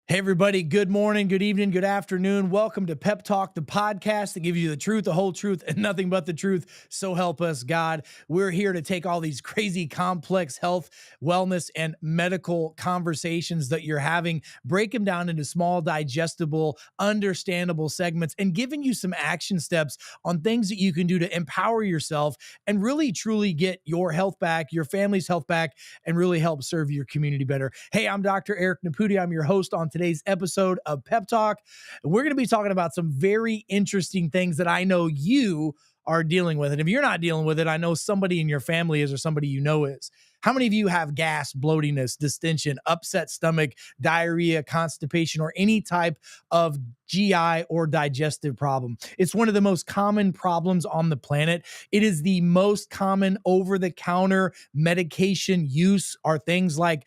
Hey, everybody. Good morning, good evening, good afternoon. Welcome to Pep Talk, the podcast that gives you the truth, the whole truth, and nothing but the truth. So help us, God. We're here to take all these crazy, complex health, wellness, and medical conversations that you're having, break them down into small, digestible, understandable segments, and giving you some action steps on things that you can do to empower yourself and really, truly get your health back, your family's health back, and really help serve your community better. Hey, I'm Dr. Eric Naputi. I'm your host on today's episode of Pep Talk. We're going to be talking about some very interesting things that I know you are dealing with. And if you're not dealing with it, I know somebody in your family is or somebody you know is. How many of you have gas, bloatiness, distension, upset stomach, diarrhea, constipation, or any type of GI or digestive problem? It's one of the most common problems on the planet. It is the most common over-the-counter medication use are things like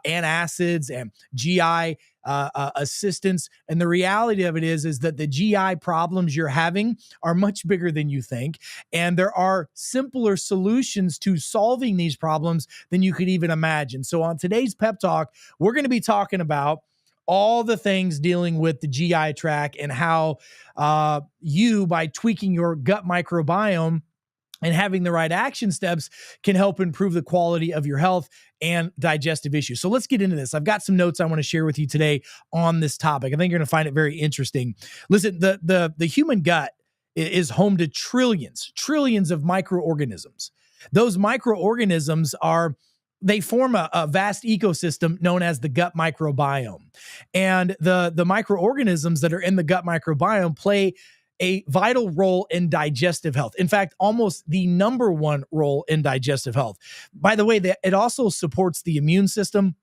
antacids and GI assistance. And the reality of it is that the GI problems you're having are much bigger than you think. And there are simpler solutions to solving these problems than you could even imagine. So on today's Pep Talk, we're going to be talking about all the things dealing with the GI tract and how you, by tweaking your gut microbiome and having the right action steps, can help improve the quality of your health and digestive issues. So let's get into this. I've got some notes I want to share with you today on this topic. I think you're going to find it very interesting. Listen, the human gut is home to trillions of microorganisms. Those microorganisms they form a vast ecosystem known as the gut microbiome. And the microorganisms that are in the gut microbiome play a vital role in digestive health. In fact, almost the number one role in digestive health. By the way, it also supports the immune system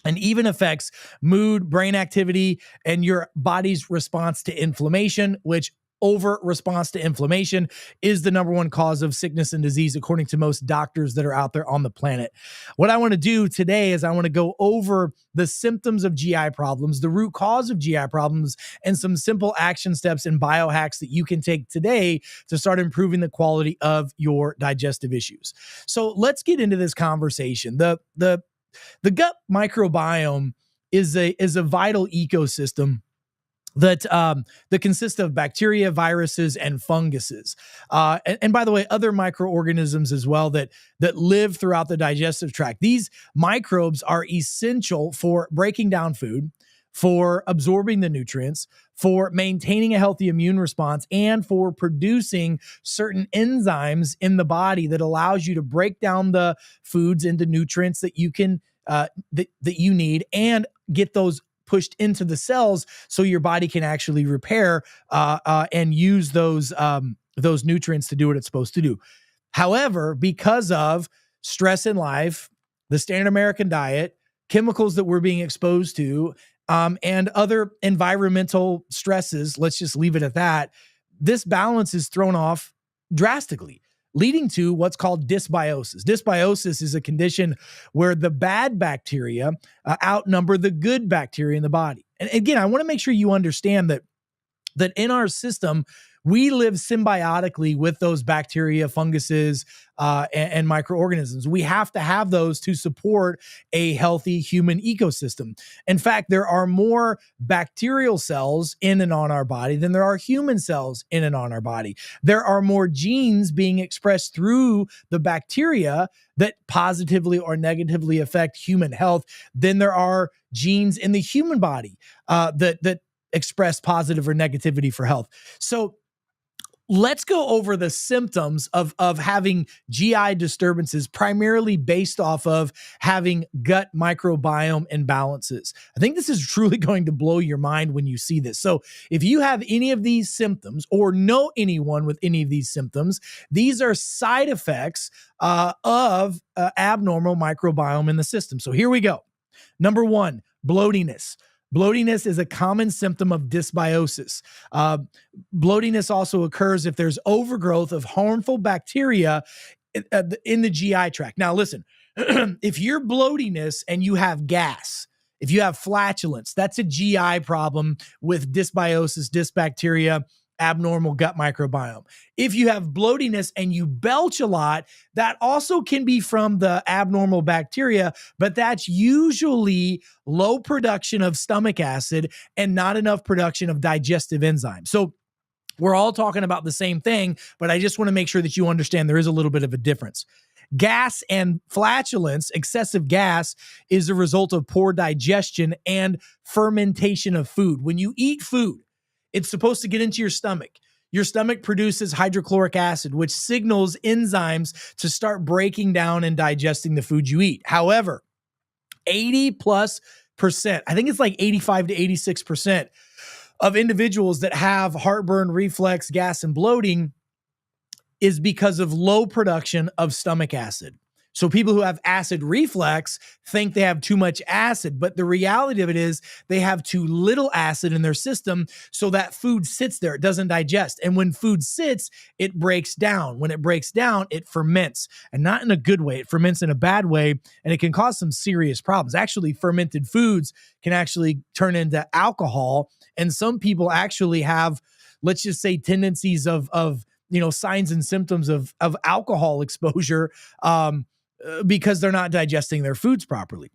and even affects mood, brain activity, and your body's response to inflammation, which over response to inflammation is the number one cause of sickness and disease, according to most doctors that are out there on the planet. What I want to do today is I want to go over the symptoms of GI problems, the root cause of GI problems, and some simple action steps and biohacks that you can take today to start improving the quality of your digestive issues. So let's get into this conversation. The gut microbiome is a vital ecosystem that consists of bacteria, viruses, and funguses. And by the way, other microorganisms as well that live throughout the digestive tract. These microbes are essential for breaking down food, for absorbing the nutrients, for maintaining a healthy immune response, and for producing certain enzymes in the body that allows you to break down the foods into nutrients that you can that you need and get those pushed into the cells so your body can actually repair and use those nutrients to do what it's supposed to do. However, because of stress in life, the standard American diet, chemicals that we're being exposed to, and other environmental stresses, let's just leave it at that, this balance is thrown off drastically, leading to what's called dysbiosis. Dysbiosis is a condition where the bad bacteria outnumber the good bacteria in the body. And again, I want to make sure you understand that in our system, we live symbiotically with those bacteria, funguses, and microorganisms. We have to have those to support a healthy human ecosystem. In fact, there are more bacterial cells in and on our body than there are human cells in and on our body. There are more genes being expressed through the bacteria that positively or negatively affect human health than there are genes in the human body that express positive or negativity for health. So let's go over the symptoms of having GI disturbances, primarily based off of having gut microbiome imbalances. I think this is truly going to blow your mind when you see this. So if you have any of these symptoms or know anyone with any of these symptoms, these are side effects of abnormal microbiome in the system. So here we go. Number one, bloatiness. Bloatiness is a common symptom of dysbiosis. Bloatiness also occurs if there's overgrowth of harmful bacteria in the GI tract. Now, listen, if you're bloatiness and you have gas, if you have flatulence, that's a GI problem with dysbiosis, dysbacteria abnormal gut microbiome. If you have bloatiness and you belch a lot, that also can be from the abnormal bacteria, but that's usually low production of stomach acid and not enough production of digestive enzymes. So we're all talking about the same thing, but I just want to make sure that you understand there is a little bit of a difference. Gas and flatulence, excessive gas, is a result of poor digestion and fermentation of food. When you eat food, it's supposed to get into your stomach. Your stomach produces hydrochloric acid, which signals enzymes to start breaking down and digesting the food you eat. However, 80+%, I think it's like 85 to 86% of individuals that have heartburn, reflux, gas, and bloating is because of low production of stomach acid. So people who have acid reflux think they have too much acid, but the reality of it is they have too little acid in their system, so that food sits there, it doesn't digest. And when food sits, it breaks down. When it breaks down, it ferments, and not in a good way. It ferments in a bad way, and it can cause some serious problems. Actually, fermented foods can actually turn into alcohol, and some people actually have, let's just say, tendencies of signs and symptoms of alcohol exposure because they're not digesting their foods properly.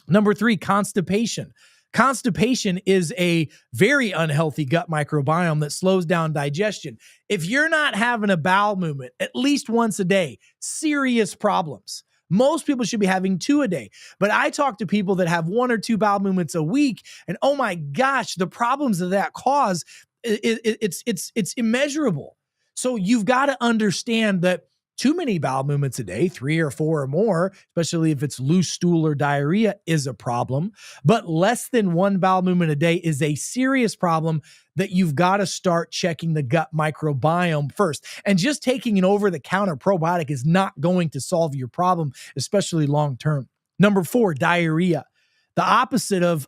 Number 3, constipation. Constipation is a very unhealthy gut microbiome that slows down digestion. If you're not having a bowel movement at least once a day, serious problems. Most people should be having 2 a day. But I talk to people that have 1 or 2 bowel movements a week, and oh my gosh, the problems that cause, it's immeasurable. So you've got to understand that too many bowel movements a day, 3 or 4 or more, especially if it's loose stool or diarrhea, is a problem. But less than 1 bowel movement a day is a serious problem that you've got to start checking the gut microbiome first. And just taking an over-the-counter probiotic is not going to solve your problem, especially long-term. Number 4, diarrhea. The opposite of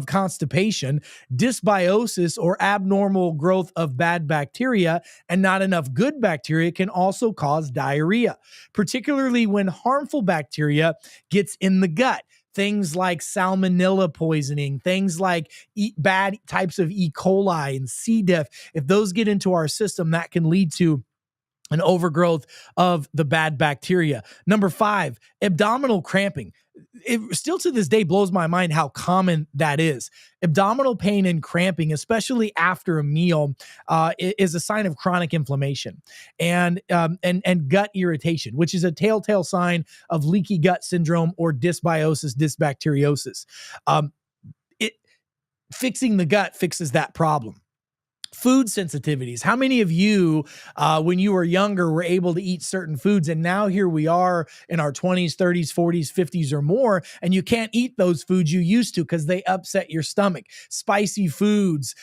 constipation, dysbiosis or abnormal growth of bad bacteria and not enough good bacteria can also cause diarrhea, particularly when harmful bacteria gets in the gut. Things like salmonella poisoning, things like bad types of E. coli and C. diff. If those get into our system, that can lead to an overgrowth of the bad bacteria. Number 5, abdominal cramping. It still to this day blows my mind how common that is. Abdominal pain and cramping, especially after a meal, is a sign of chronic inflammation and gut irritation, which is a telltale sign of leaky gut syndrome or dysbiosis, dysbacteriosis. Fixing the gut fixes that problem. Food sensitivities. How many of you, when you were younger, were able to eat certain foods, and now here we are in our 20s, 30s, 40s, 50s or more, and you can't eat those foods you used to because they upset your stomach? Spicy foods,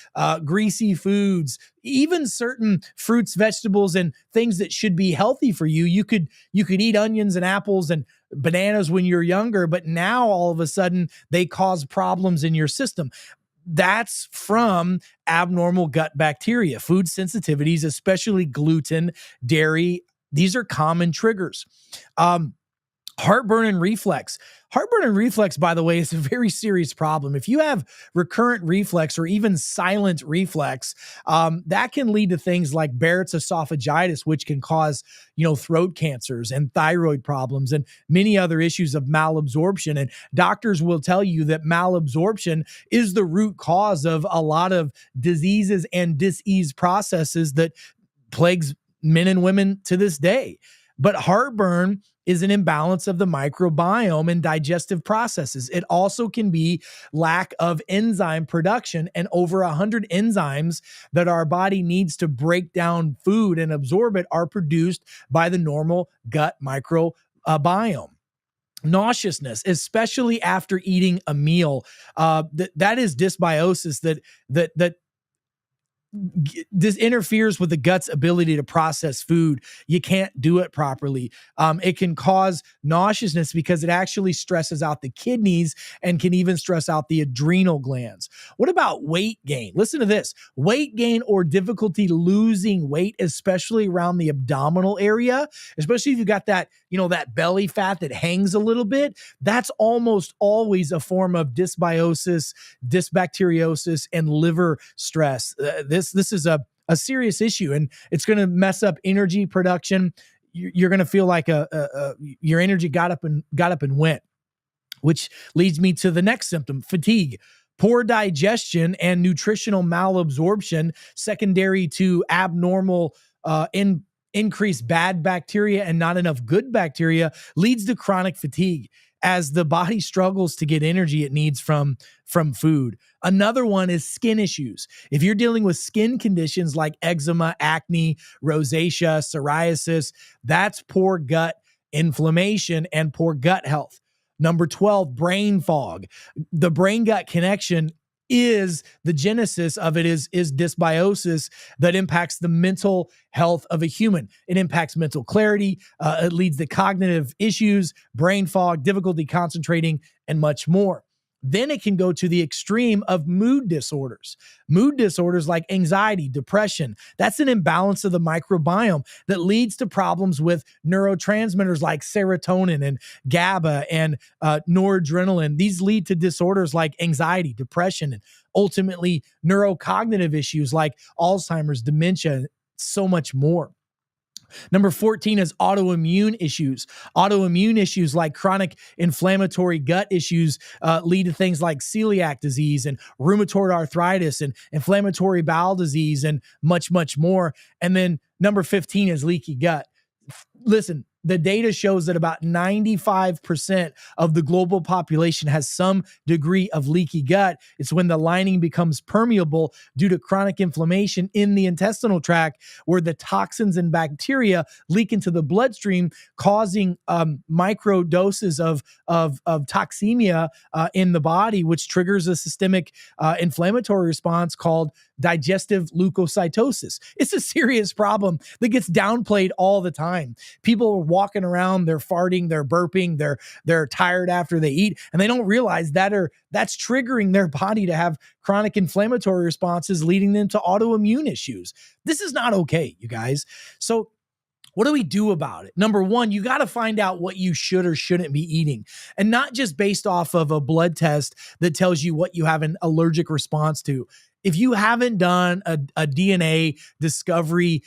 greasy foods, even certain fruits, vegetables, and things that should be healthy for you. You could eat onions and apples and bananas when you're younger, but now all of a sudden they cause problems in your system. That's from abnormal gut bacteria. Food sensitivities, especially gluten, dairy, these are common triggers. Heartburn and reflux. Heartburn and reflux, by the way, is a very serious problem. If you have recurrent reflux or even silent reflux, that can lead to things like Barrett's esophagitis, which can cause, throat cancers and thyroid problems and many other issues of malabsorption. And doctors will tell you that malabsorption is the root cause of a lot of diseases and disease processes that plagues men and women to this day. But heartburn is an imbalance of the microbiome and digestive processes. It also can be lack of enzyme production, and over 100 enzymes that our body needs to break down food and absorb it are produced by the normal gut microbiome. Nauseousness, especially after eating a meal, that is dysbiosis that this interferes with the gut's ability to process food. You can't do it properly. It can cause nauseousness because it actually stresses out the kidneys and can even stress out the adrenal glands. What about weight gain? Listen to this. Weight gain or difficulty losing weight, especially around the abdominal area, especially if you got that, that belly fat that hangs a little bit, that's almost always a form of dysbiosis, dysbacteriosis, and liver stress. This is a a serious issue, and it's going to mess up energy production. You're going to feel like your energy got up and went, which leads me to the next symptom: fatigue. Poor digestion and nutritional malabsorption, secondary to abnormal increased bad bacteria and not enough good bacteria, leads to chronic fatigue as the body struggles to get energy it needs from food. Another one is skin issues. If you're dealing with skin conditions like eczema, acne, rosacea, psoriasis, that's poor gut inflammation and poor gut health. Number 12, brain fog. The brain gut connection is the genesis of it is dysbiosis that impacts the mental health of a human. It impacts mental clarity. It leads to cognitive issues, brain fog, difficulty concentrating, and much more. Then it can go to the extreme of mood disorders. Mood disorders like anxiety, depression. That's an imbalance of the microbiome that leads to problems with neurotransmitters like serotonin and GABA and noradrenaline. These lead to disorders like anxiety, depression, and ultimately neurocognitive issues like Alzheimer's, dementia, and so much more. Number 14 is autoimmune issues. Autoimmune issues like chronic inflammatory gut issues lead to things like celiac disease and rheumatoid arthritis and inflammatory bowel disease and much, much more. And then number 15 is leaky gut. Listen, the data shows that about 95% of the global population has some degree of leaky gut. It's when the lining becomes permeable due to chronic inflammation in the intestinal tract, where the toxins and bacteria leak into the bloodstream, causing micro doses of toxemia in the body, which triggers a systemic inflammatory response called digestive leukocytosis. It's a serious problem that gets downplayed all the time. People are walking around, they're farting, they're burping, they're tired after they eat, and they don't realize that's triggering their body to have chronic inflammatory responses, leading them to autoimmune issues. This is not okay, you guys. So what do we do about it? Number one, you got to find out what you should or shouldn't be eating, and not just based off of a blood test that tells you what you have an allergic response to. If you haven't done a DNA discovery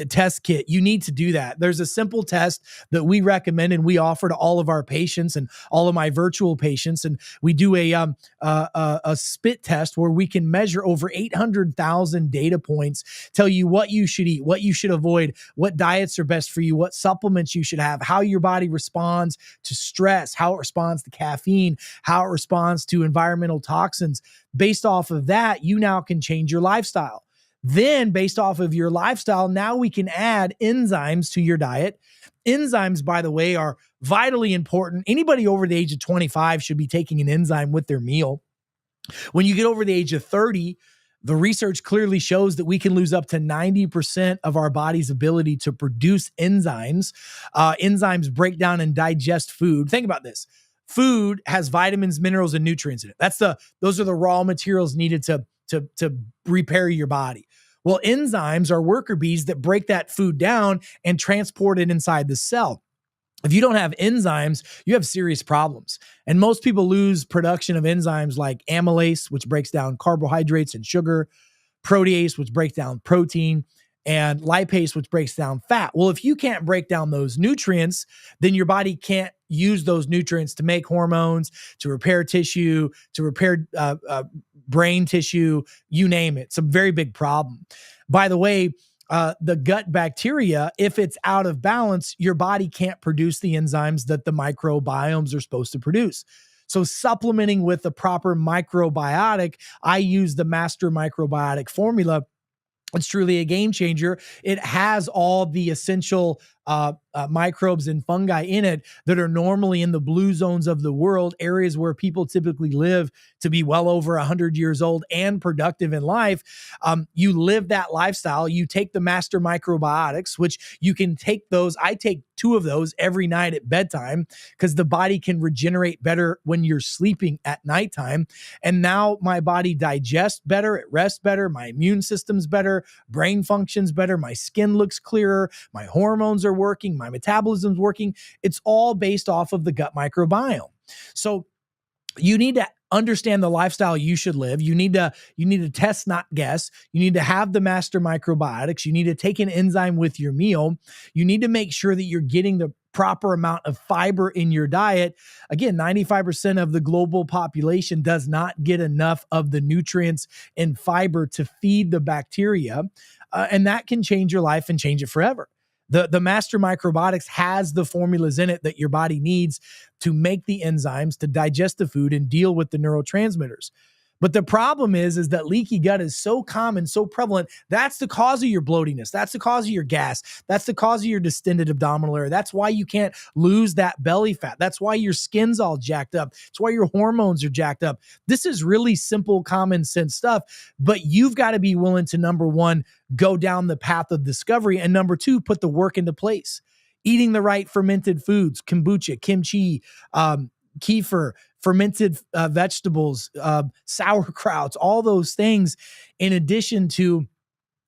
test kit, you need to do that. There's a simple test that we recommend and we offer to all of our patients and all of my virtual patients. And we do a spit test where we can measure over 800,000 data points, tell you what you should eat, what you should avoid, what diets are best for you, what supplements you should have, how your body responds to stress, how it responds to caffeine, how it responds to environmental toxins. Based off of that, you now can change your lifestyle. Then based off of your lifestyle, now we can add enzymes to your diet. Enzymes, by the way, are vitally important. Anybody over the age of 25 should be taking an enzyme with their meal. When you get over the age of 30, the research clearly shows that we can lose up to 90% of our body's ability to produce enzymes. Enzymes break down and digest food. Think about this. Food has vitamins, minerals, and nutrients in it. Those are the raw materials needed to repair your body. Well, enzymes are worker bees that break that food down and transport it inside the cell. If you don't have enzymes, you have serious problems. And most people lose production of enzymes like amylase, which breaks down carbohydrates and sugar, protease, which breaks down protein, and lipase, which breaks down fat. Well, if you can't break down those nutrients, then your body can't use those nutrients to make hormones, to repair tissue, to repair brain tissue, you name it. It's a very big problem. By the way, the gut bacteria, if it's out of balance, your body can't produce the enzymes that the microbiomes are supposed to produce. So supplementing with the proper microbiotic, I use the Master Microbiotic formula. It's truly a game changer. It has all the essential microbes and fungi in it that are normally in the blue zones of the world, areas where people typically live to be well over 100 years old and productive in life. You live that lifestyle. You take the Master Microbiotics, which you can take those. I take 2 of those every night at bedtime because the body can regenerate better when you're sleeping at nighttime. And now my body digests better, it rests better, my immune system's better, brain functions better, my skin looks clearer, my hormones are working, my metabolism's working. It's all based off of the gut microbiome. So you need to understand the lifestyle you should live. You need to test, not guess. You need to have the master microbiotics. You need to take an enzyme with your meal. You need to make sure that you're getting the proper amount of fiber in your diet. Again, 95% of the global population does not get enough of the nutrients and fiber to feed the bacteria. And that can change your life and change it forever. The master microbiotics has the formulas in it that your body needs to make the enzymes to digest the food and deal with the neurotransmitters. But the problem is that leaky gut is so common, so prevalent. That's the cause of your bloatiness. That's the cause of your gas. That's the cause of your distended abdominal area. That's why you can't lose that belly fat. That's why your skin's all jacked up. It's why your hormones are jacked up. This is really simple, common sense stuff, but you've got to be willing to, number one, go down the path of discovery, and number two, put the work into place. Eating the right fermented foods, kombucha, kimchi, kefir, fermented vegetables, sauerkrauts, all those things, in addition to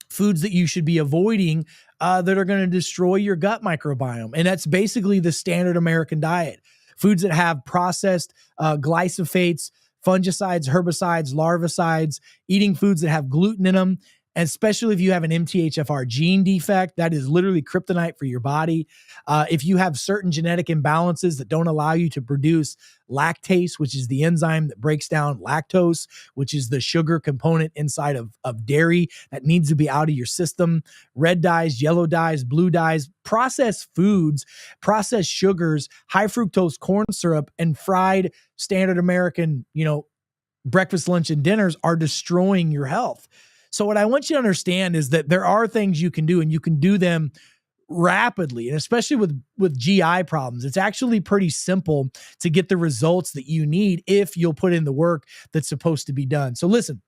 foods that you should be avoiding that are going to destroy your gut microbiome. And that's basically the standard American diet. Foods that have processed glyphosates, fungicides, herbicides, larvicides, eating foods that have gluten in them, and especially if you have an MTHFR gene defect, that is literally kryptonite for your body. If you have certain genetic imbalances that don't allow you to produce lactase, which is the enzyme that breaks down lactose, which is the sugar component inside of dairy that needs to be out of your system, red dyes, yellow dyes, blue dyes, processed foods, processed sugars, high fructose corn syrup, and fried standard American, breakfast, lunch, and dinners are destroying your health. So what I want you to understand is that there are things you can do, and you can do them rapidly, and especially with GI problems. It's actually pretty simple to get the results that you need if you'll put in the work that's supposed to be done. So listen,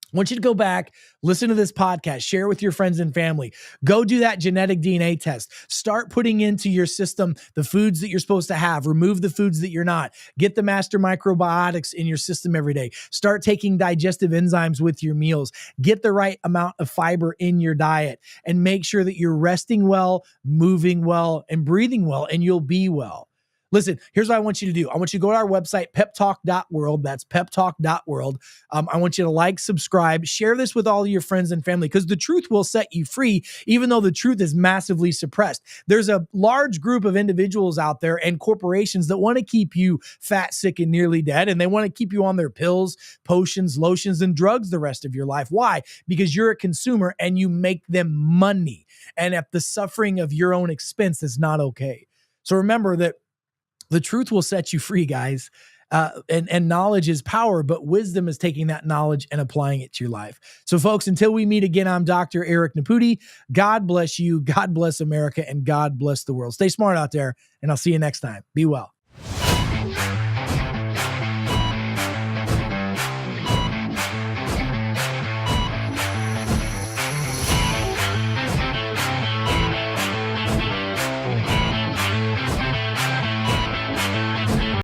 I want you to go back, listen to this podcast, share with your friends and family, go do that genetic DNA test, start putting into your system the foods that you're supposed to have, remove the foods that you're not, get the master microbiotics in your system every day, start taking digestive enzymes with your meals, get the right amount of fiber in your diet, and make sure that you're resting well, moving well, and breathing well, and you'll be well. Listen, here's what I want you to do. I want you to go to our website, peptalk.world. That's peptalk.world. I want you to like, subscribe, share this with all of your friends and family, because the truth will set you free, even though the truth is massively suppressed. There's a large group of individuals out there and corporations that want to keep you fat, sick, and nearly dead, and they want to keep you on their pills, potions, lotions, and drugs the rest of your life. Why? Because you're a consumer and you make them money, and at the suffering of your own expense is not okay. So remember that the truth will set you free, guys. And knowledge is power, but wisdom is taking that knowledge and applying it to your life. So folks, until we meet again, I'm Dr. Eric Naputi. God bless you. God bless America, and God bless the world. Stay smart out there, and I'll see you next time. Be well.